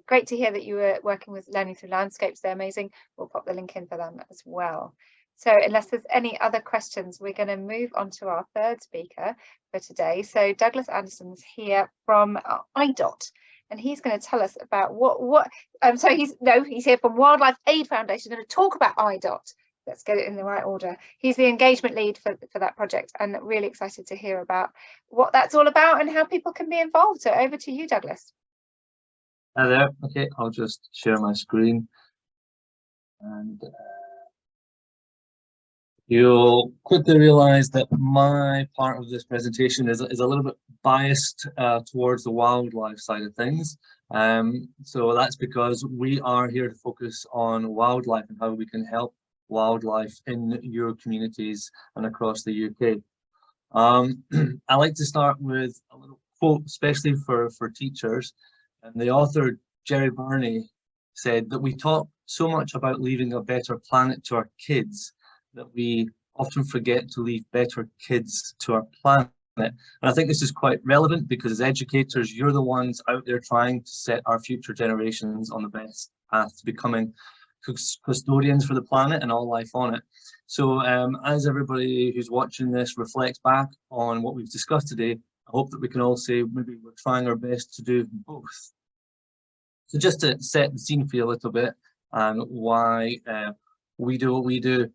Great to hear that you were working with Learning Through Landscapes. They're amazing. We'll pop the link in for them as well. So unless there's any other questions, we're going to move on to our third speaker for today. So Douglas Anderson's here from iDot, and he's going to tell us about he's here from Wildlife Aid Foundation, going to talk about iDot. Let's get it in the right order. He's the engagement lead for that project, and really excited to hear about what that's all about and how people can be involved. So over to you, Douglas. Hi there. Okay, I'll just share my screen, and you'll quickly realize that my part of this presentation is a little bit biased towards the wildlife side of things. So that's because we are here to focus on wildlife and how we can help wildlife in your communities and across the UK. I like to start with a little quote, especially for teachers. And the author, Jerry Burney, said that we talk so much about leaving a better planet to our kids that we often forget to leave better kids to our planet. And I think this is quite relevant because as educators, you're the ones out there trying to set our future generations on the best path to becoming custodians for the planet and all life on it. So as everybody who's watching this reflects back on what we've discussed today, I hope that we can all say maybe we're trying our best to do both. So just to set the scene for you a little bit and why we do what we do.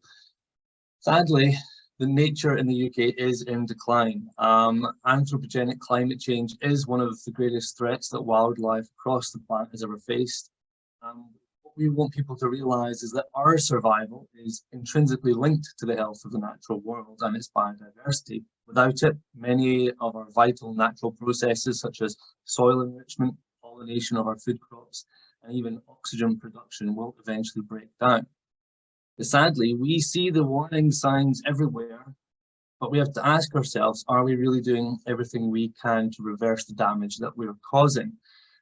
Sadly, the nature in the UK is in decline. Anthropogenic climate change is one of the greatest threats that wildlife across the planet has ever faced. What we want people to realise is that our survival is intrinsically linked to the health of the natural world and its biodiversity. Without it, many of our vital natural processes such as soil enrichment, pollination of our food crops, and even oxygen production will eventually break down. But sadly, we see the warning signs everywhere, but we have to ask ourselves, are we really doing everything we can to reverse the damage that we're causing?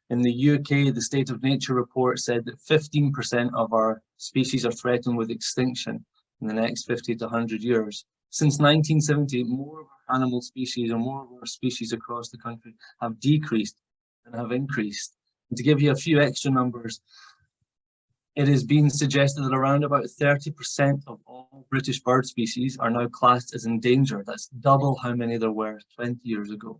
In the UK, the State of Nature report said that 15% of our species are threatened with extinction in the next 50 to 100 years. Since 1970, more of our animal species or more of our species across the country have decreased than have increased. And to give you a few extra numbers, it is being suggested that around about 30% of all British bird species are now classed as endangered. That's double how many there were 20 years ago.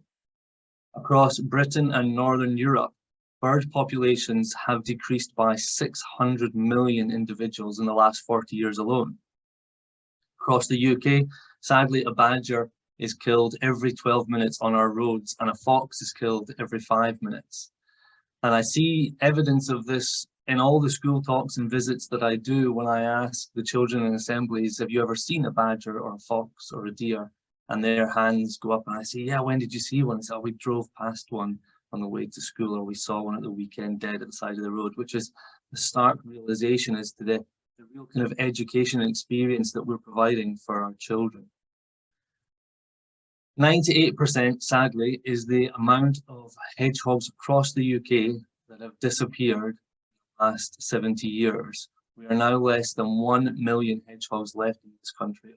Across Britain and Northern Europe, bird populations have decreased by 600 million individuals in the last 40 years alone. Across the UK, sadly, a badger is killed every 12 minutes on our roads, and a fox is killed every 5 minutes. And I see evidence of this in all the school talks and visits that I do when I ask the children in assemblies, have you ever seen a badger or a fox or a deer? And their hands go up and I say, yeah, when did you see one? I say, oh, we drove past one on the way to school, or we saw one at the weekend dead at the side of the road, which is the stark realization as to the real kind of education and experience that we're providing for our children. 98%, sadly, is the amount of hedgehogs across the UK that have disappeared last 70 years. We are now less than 1 million hedgehogs left in this country.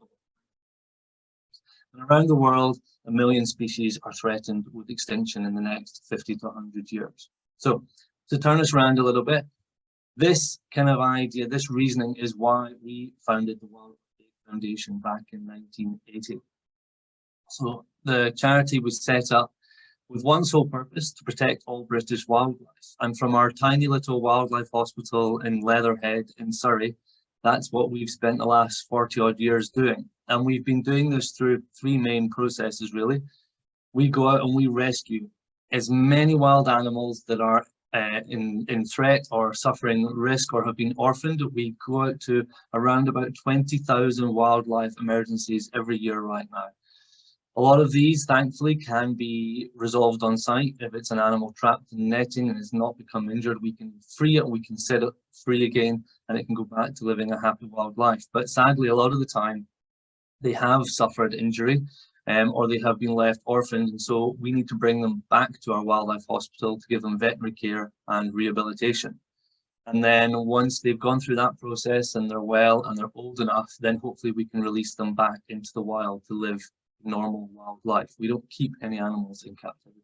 And around the world, 1 million species are threatened with extinction in the next 50 to 100 years. So to turn us around a little bit, this kind of idea, this reasoning is why we founded the Wildlife Aid Foundation back in 1980. So the charity was set up with one sole purpose: to protect all British wildlife. And from our tiny little wildlife hospital in Leatherhead in Surrey, that's what we've spent the last 40 odd years doing. And we've been doing this through three main processes, really. We go out and we rescue as many wild animals that are in threat or suffering risk or have been orphaned. We go out to around about 20,000 wildlife emergencies every year right now. A lot of these, thankfully, can be resolved on site. If it's an animal trapped in netting and has not become injured, we can free it, we can set it free again, and it can go back to living a happy wild life. But sadly, a lot of the time, they have suffered injury, or they have been left orphaned, and so we need to bring them back to our wildlife hospital to give them veterinary care and rehabilitation. And then once they've gone through that process and they're well and they're old enough, then hopefully we can release them back into the wild to live normal wildlife. We don't keep any animals in captivity.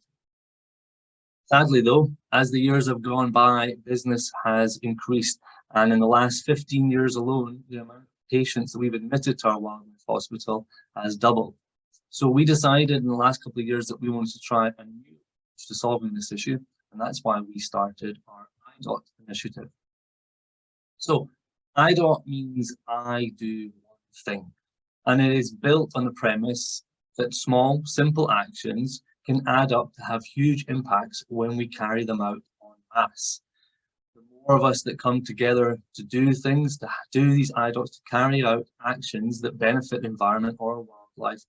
Sadly though, as the years have gone by, business has increased, and in the last 15 years alone, the amount of patients that we've admitted to our wildlife hospital has doubled. So we decided in the last couple of years that we wanted to try a new approach to solving this issue, and that's why we started our iDot initiative. So iDot means I do one thing, and it is built on the premise that small, simple actions can add up to have huge impacts when we carry them out en masse. The more of us that come together to do things, to do these iDots, to carry out actions that benefit the environment or wildlife,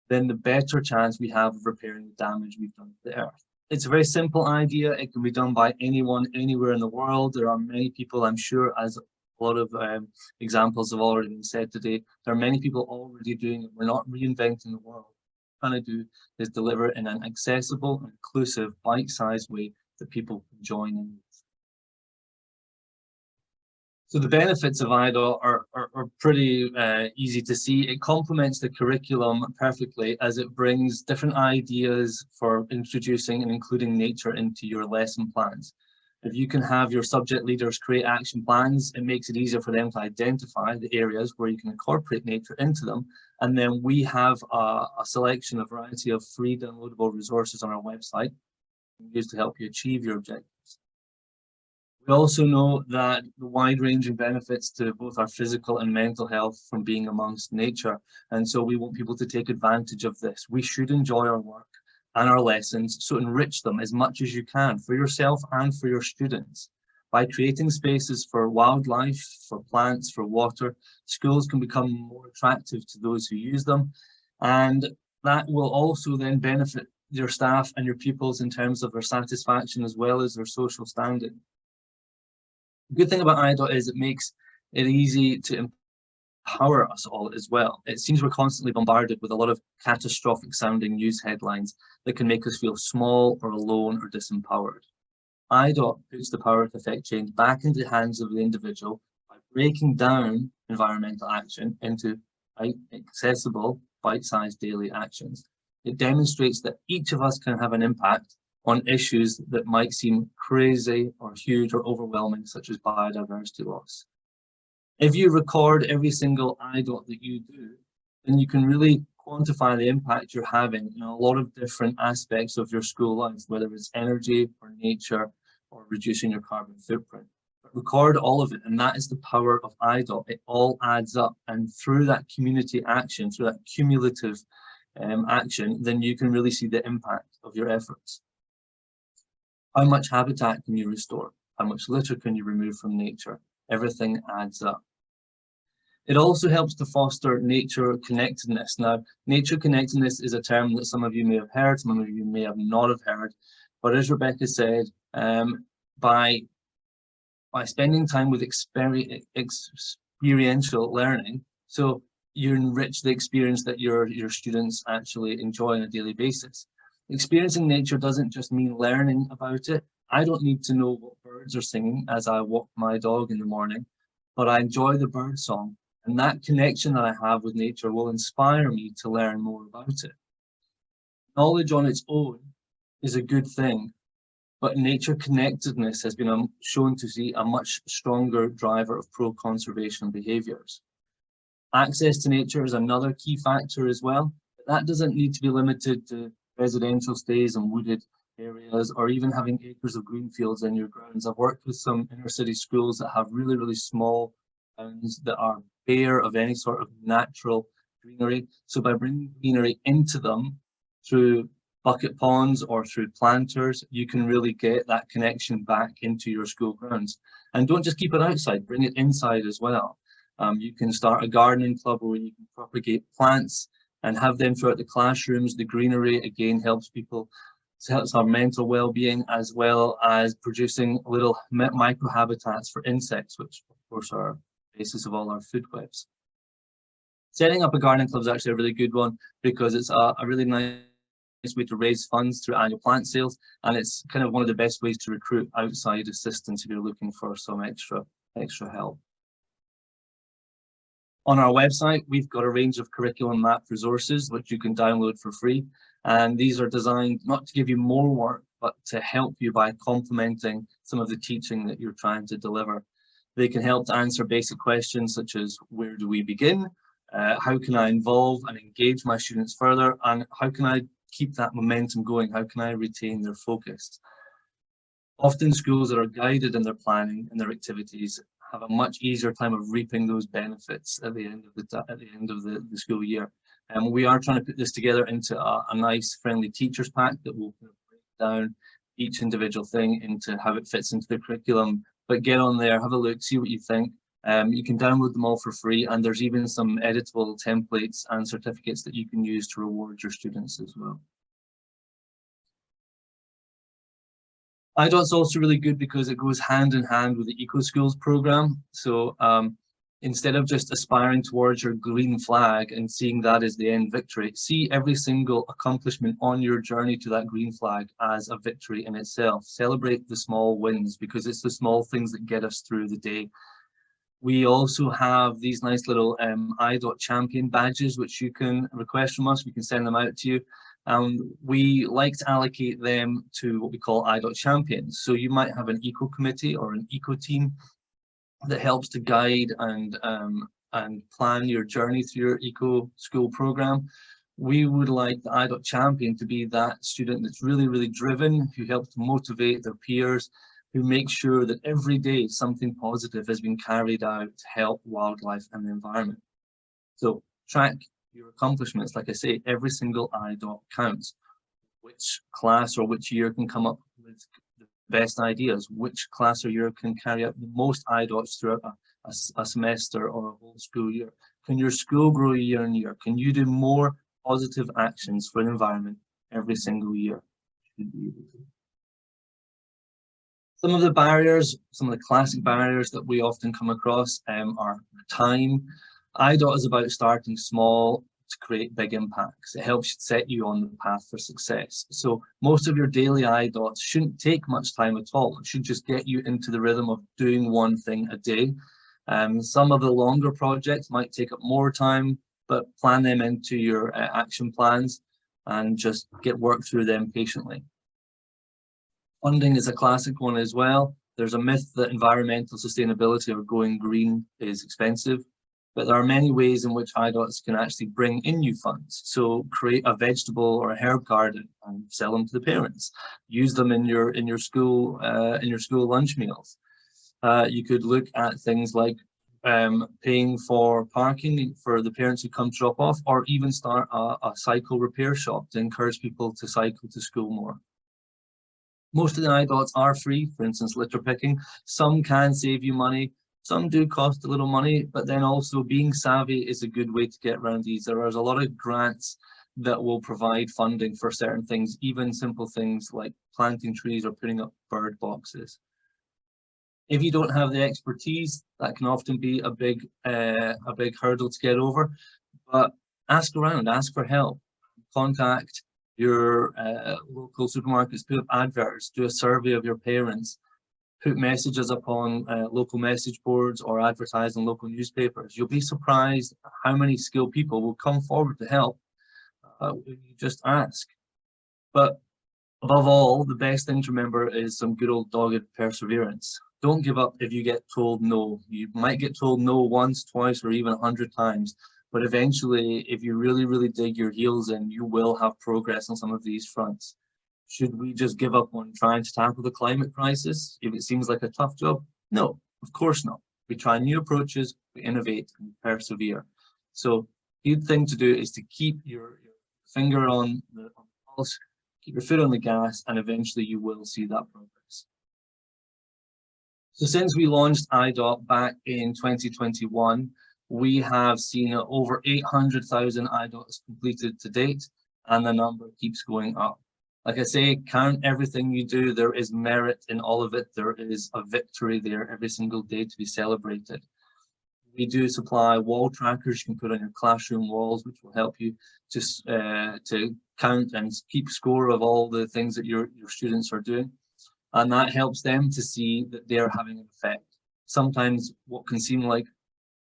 then the better chance we have of repairing the damage we've done to the earth. It's a very simple idea. It can be done by anyone, anywhere in the world. There are many people, I'm sure, as a lot of examples have already been said today, there are many people already doing it. We're not reinventing the world. What we're trying to do is deliver in an accessible, inclusive, bite-sized way that people can join in. So the benefits of iDot are pretty easy to see. It complements the curriculum perfectly as it brings different ideas for introducing and including nature into your lesson plans. If you can have your subject leaders create action plans, it makes it easier for them to identify the areas where you can incorporate nature into them. And then we have a selection, a variety of free downloadable resources on our website used to help you achieve your objectives. We also know that the wide-ranging benefits to both our physical and mental health from being amongst nature, and so we want people to take advantage of this. We should enjoy our work and our lessons, so enrich them as much as you can for yourself and for your students. By creating spaces for wildlife, for plants, for water, schools can become more attractive to those who use them, and that will also then benefit your staff and your pupils in terms of their satisfaction as well as their social standing. The good thing about iDot is it makes it easy to empower us all as well. It seems we're constantly bombarded with a lot of catastrophic sounding news headlines that can make us feel small or alone or disempowered. iDot puts the power to affect change back into the hands of the individual by breaking down environmental action into accessible, bite-sized daily actions. It demonstrates that each of us can have an impact on issues that might seem crazy or huge or overwhelming, such as biodiversity loss. If you record every single iDot that you do, then you can really quantify the impact you're having in a lot of different aspects of your school life, whether it's energy or nature or reducing your carbon footprint. But record all of it, and that is the power of iDot. It all adds up, and through that community action, through that cumulative action, then you can really see the impact of your efforts. How much habitat can you restore? How much litter can you remove from nature? Everything adds up. It also helps to foster nature connectedness. Now, nature connectedness is a term that some of you may have heard, some of you may have not have heard, but as Rebecca said, by spending time with experiential learning, so you enrich the experience that your students actually enjoy on a daily basis. Experiencing nature doesn't just mean learning about it. I don't need to know what birds are singing as I walk my dog in the morning, but I enjoy the bird song, and that connection that I have with nature will inspire me to learn more about it. Knowledge on its own is a good thing, but nature connectedness has been shown to be a much stronger driver of pro-conservation behaviours. Access to nature is another key factor as well. That doesn't need to be limited to residential stays in wooded areas, or even having acres of green fields in your grounds. I've worked with some inner city schools that have really, really small grounds that are bare of any sort of natural greenery. So by bringing greenery into them through bucket ponds or through planters, you can really get that connection back into your school grounds. And don't just keep it outside, bring it inside as well. You can start a gardening club where you can propagate plants and have them throughout the classrooms. The greenery again helps people, helps our mental well-being, as well as producing little microhabitats for insects, which of course are the basis of all our food webs. Setting up a gardening club is actually a really good one because it's a really nice way to raise funds through annual plant sales, and it's kind of one of the best ways to recruit outside assistance if you're looking for some extra help. On our website, we've got a range of curriculum map resources which you can download for free, and these are designed not to give you more work but to help you by complementing some of the teaching that you're trying to deliver. They can help to answer basic questions such as where do we begin, how can I involve and engage my students further, and how can I keep that momentum going, how can I retain their focus. Often schools that are guided in their planning and their activities have a much easier time of reaping those benefits at the end of the school year. And we are trying to put this together into a nice friendly teachers pack that will break down each individual thing into how it fits into the curriculum. But get on there, have a look, see what you think. You can download them all for free, and there's even some editable templates and certificates that you can use to reward your students as well. iDot's also really good because it goes hand in hand with the Eco Schools program. So instead of just aspiring towards your green flag and seeing that as the end victory, see every single accomplishment on your journey to that green flag as a victory in itself. Celebrate the small wins because it's the small things that get us through the day. We also have these nice little iDot champion badges, which you can request from us. We can send them out to you. We like to allocate them to what we call iDot champions. So you might have an eco committee or an eco team that helps to guide and plan your journey through your eco school program. We would like the iDot champion to be that student that's really, really driven, who helps to motivate their peers, who makes sure that every day something positive has been carried out to help wildlife and the environment. So track your accomplishments. Like I say, every single iDot counts. Which class or which year can come up with the best ideas? Which class or year can carry out the most iDots throughout a semester or a whole school year? Can your school grow year on year? Can you do more positive actions for the environment every single year? Should be able to. Some of the barriers, some of the classic barriers that we often come across are time. iDot is about starting small to create big impacts. It helps set you on the path for success. So most of your daily iDots shouldn't take much time at all. It should just get you into the rhythm of doing one thing a day. Some of the longer projects might take up more time, but plan them into your action plans and just work through them patiently. Funding is a classic one as well. There's a myth that environmental sustainability or going green is expensive, but there are many ways in which iDots can actually bring in new funds. So create a vegetable or a herb garden and sell them to the parents. Use them in your school lunch meals. You could look at things like paying for parking for the parents who come drop off, or even start a cycle repair shop to encourage people to cycle to school more. Most of the iDots are free, for instance, litter picking. Some can save you money, some do cost a little money, but then also being savvy is a good way to get around these. There is a lot of grants that will provide funding for certain things, even simple things like planting trees or putting up bird boxes. If you don't have the expertise, that can often be a big hurdle to get over, but ask around, ask for help, contact your local supermarkets, put up adverts, do a survey of your parents, put messages up on local message boards or advertise in local newspapers. You'll be surprised how many skilled people will come forward to help when you just ask. But above all, the best thing to remember is some good old dogged perseverance. Don't give up if you get told no. You might get told no once, twice, or even 100 times, But eventually, if you really, really dig your heels in, you will have progress on some of these fronts. Should we just give up on trying to tackle the climate crisis if it seems like a tough job? No, of course not. We try new approaches, we innovate, and persevere. So the good thing to do is to keep your finger on the pulse, keep your foot on the gas, and eventually you will see that progress. So since we launched iDot back in 2021, we have seen over 800,000 iDots completed to date, and the number keeps going up. Like I say, count everything you do. There is merit in all of it. There is a victory there every single day to be celebrated. We do supply wall trackers you can put on your classroom walls, which will help you to count and keep score of all the things that your students are doing. And that helps them to see that they are having an effect. Sometimes what can seem like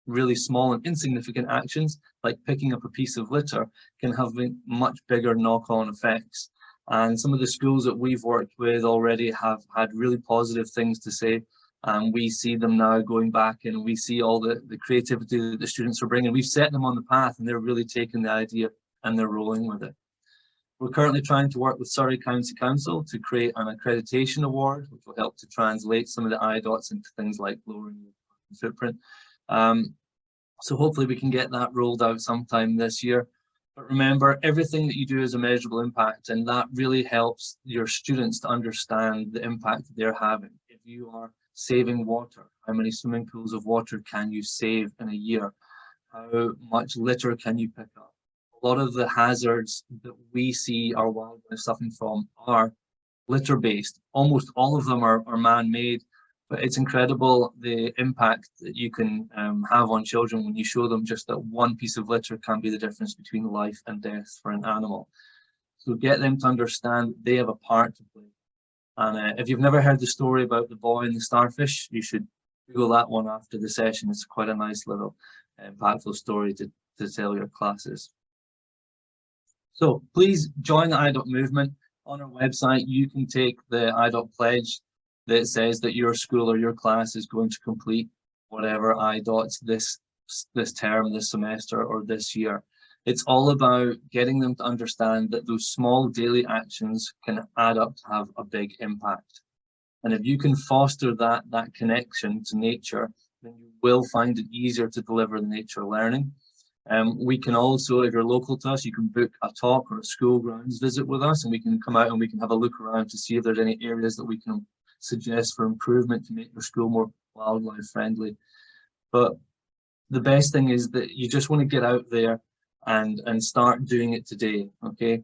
really small and insignificant actions, like picking up a piece of litter, can have much bigger knock-on effects. And some of the schools that we've worked with already have had really positive things to say. And we see them now going back and we see all the creativity that the students are bringing. We've set them on the path and they're really taking the idea and they're rolling with it. We're currently trying to work with Surrey County Council to create an accreditation award, which will help to translate some of the iDots into things like lowering the footprint. So hopefully we can get that rolled out sometime this year. But remember, everything that you do is a measurable impact, and that really helps your students to understand the impact that they're having. If you are saving water, how many swimming pools of water can you save in a year? How much litter can you pick up? A lot of the hazards that we see our wildlife suffering from are litter-based. Almost all of them are man-made, but it's incredible the impact that you can have on children when you show them just that one piece of litter can be the difference between life and death for an animal. So get them to understand they have a part to play. And if you've never heard the story about the boy and the starfish, you should Google that one after the session. It's quite a nice little impactful story to tell your classes. So please join the iDot movement. On our website, you can take the iDot pledge that says that your school or your class is going to complete whatever iDots this term, this semester, or this year. It's all about getting them to understand that those small daily actions can add up to have a big impact. And if you can foster that connection to nature, then you will find it easier to deliver the nature learning. We can also, if you're local to us, you can book a talk or a school grounds visit with us, and we can come out and we can have a look around to see if there's any areas that we can suggest for improvement to make your school more wildlife friendly. But the best thing is that you just want to get out there and start doing it today, okay?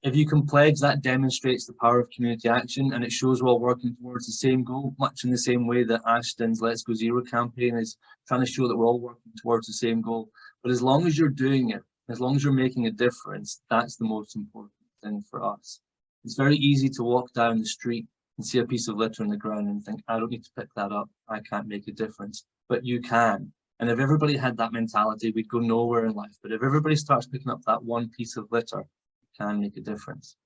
If you can pledge, that demonstrates the power of community action, and it shows we're all working towards the same goal, much in the same way that Ashton's Let's Go Zero campaign is trying to show that we're all working towards the same goal. But as long as you're doing it, as long as you're making a difference, that's the most important thing for us. It's very easy to walk down the street and see a piece of litter on the ground and think, I don't need to pick that up, I can't make a difference. But you can. And if everybody had that mentality, we'd go nowhere in life. But if everybody starts picking up that one piece of litter, it can make a difference.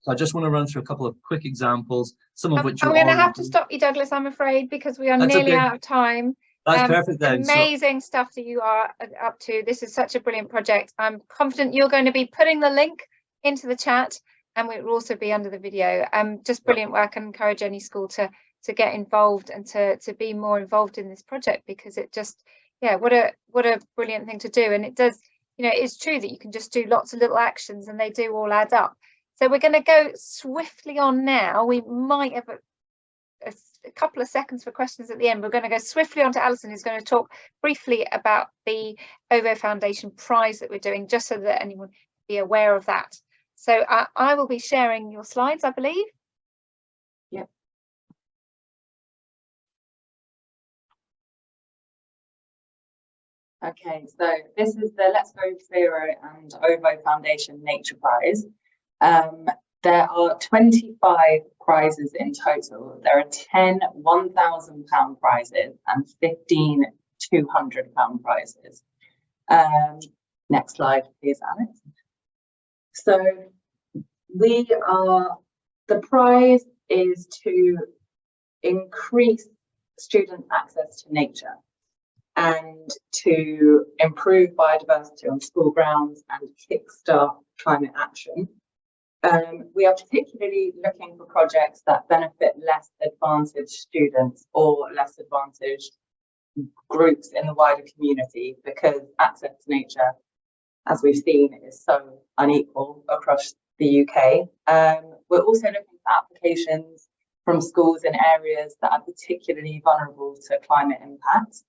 So I just want to run through a couple of quick examples, some of which I'm going to have to stop you, Douglas, I'm afraid, because we are nearly out of time. That's perfect then. Amazing stuff that you are up to. This is such a brilliant project. I'm confident you're going to be putting the link into the chat, and it will also be under the video. Just brilliant work, and encourage any school to get involved and to be more involved in this project, because it just, yeah, what a brilliant thing to do. And it does, you know, it's true that you can just do lots of little actions and they do all add up. So we're going to go swiftly on now. We might have a couple of seconds for questions at the end. We're going to go swiftly on to Alison, who's going to talk briefly about the OVO Foundation prize that we're doing, just so that anyone can be aware of that. So I will be sharing your slides, I believe. Yep. Okay, so this is the Let's Go Zero and OVO Foundation Nature Prize. There are 25 prizes in total. There are 10 £1,000 prizes and 15 £200 prizes. Next slide, please, Alex. So the prize is to increase student access to nature. and to improve biodiversity on school grounds and kickstart climate action. We are particularly looking for projects that benefit less advantaged students or less advantaged groups in the wider community, because access to nature, as we've seen, is so unequal across the UK. We're also looking for applications from schools in areas that are particularly vulnerable to climate impact.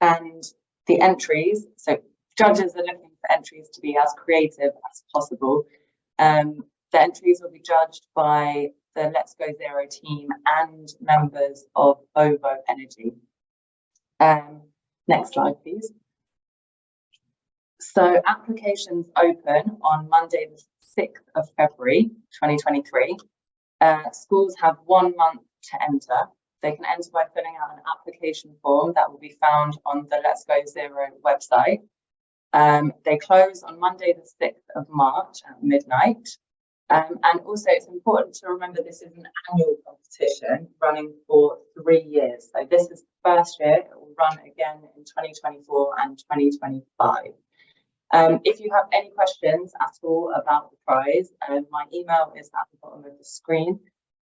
And the entries, so judges are looking for entries to be as creative as possible. The entries will be judged by the Let's Go Zero team and members of OVO Energy. Next slide, please. So applications open on Monday, the 6th of February, 2023. Schools have 1 month to enter. They can enter by filling out an application form that will be found on the Let's Go Zero website. They close on Monday, the 6th of March at midnight. And also it's important to remember this is an annual competition running for 3 years. So this is the first year. It will run again in 2024 and 2025. If you have any questions at all about the prize, my email is at the bottom of the screen.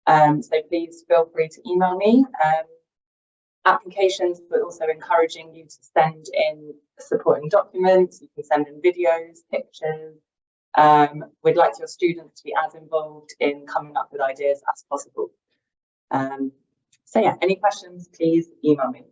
So please feel free to email me. Applications, but also encouraging you to send in supporting documents. You can send in videos, pictures. We'd like your students to be as involved in coming up with ideas as possible. So yeah, any questions, please email me.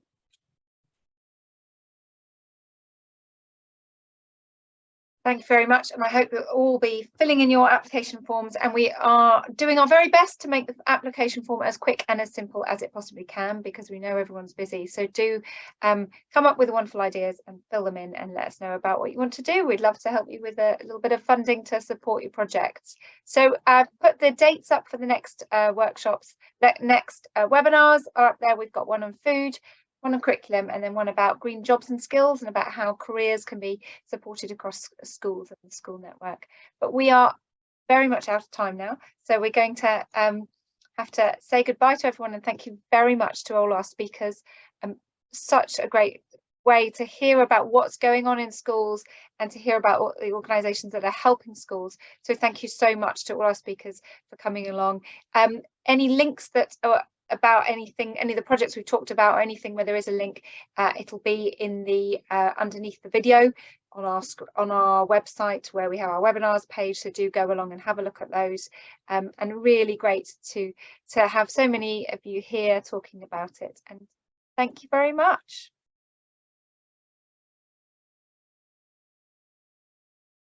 Thank you very much, and I hope you'll all be filling in your application forms, and we are doing our very best to make the application form as quick and as simple as it possibly can, because we know everyone's busy. So do come up with wonderful ideas and fill them in and let us know about what you want to do. We'd love to help you with a little bit of funding to support your projects. So put the dates up for the next workshops. The next webinars are up there. We've got one on food, one on curriculum, and then one about green jobs and skills and about how careers can be supported across schools and the school network. But we are very much out of time now, so we're going to have to say goodbye to everyone, and thank you very much to all our speakers. Such a great way to hear about what's going on in schools and to hear about all the organisations that are helping schools. So thank you so much to all our speakers for coming along. Any links that are about anything, any of the projects we've talked about, or anything where there is a link, it'll be in the underneath the video on our website where we have our webinars page. So do go along and have a look at those. And really great to have so many of you here talking about it. And thank you very much.